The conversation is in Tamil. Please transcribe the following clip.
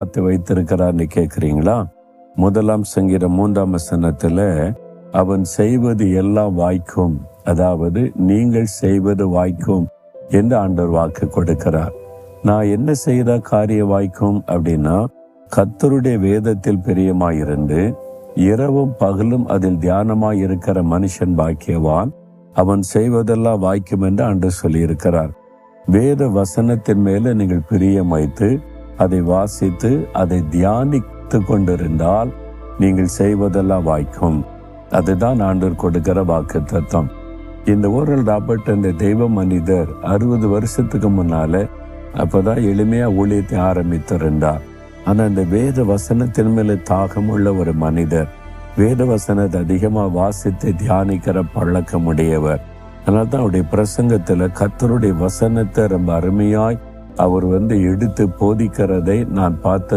காத்து வைத்திருக்கிறான்னு கேட்குறீங்களா? 1 சங்கீதம் 3 அவன் செய்வது எல்லாம் வாய்க்கும், அதாவது நீங்கள் செய்வது வாய்க்கும் என்று ஆண்டவர் வாக்கு கொடுக்கிறார். நான் என்ன செய்த காரிய வாய்க்கும் அப்படின்னா, கர்த்தருடைய வேதத்தில் பிரியமாயிருந்து இரவும் பகலும் அதில் தியானமாய் இருக்கிற மனுஷன் பாக்கியவான், அவன் செய்வதெல்லாம் வாய்க்கும் என்று ஆண்டவர் சொல்லியிருக்கிறார். வேத வசனத்தின் மேல நீங்கள் பிரியம் வைத்து அதை வாசித்து அதை தியானித்து கொண்டிருந்தால் நீங்கள் செய்வதெல்லாம் வாய்க்கும். அதுதான் ஆண்டவர் கொடுக்கிற வாக்குத்தத்தம். இந்த ஓரல் ராபர்ட் என்ற தெய்வ மனிதர் 60 வருஷத்துக்கு முன்னால அப்பதான் எளிமையா ஊழியத்தை ஆரம்பித்திருந்தார். ஆனா இந்த வேத வசனத்தின் மேல தாகமுள்ள ஒரு மனிதர், வேத வசனத்தை அதிகமா வாசித்து தியானிக்கிற பழக்கம் உடையவர். அதனால்தான் அவருடைய பிரசங்கத்துல கர்த்தருடைய வசனத்தை ரொம்ப அருமையாய் அவர் எடுத்து போதிக்கிறதை நான் பார்த்து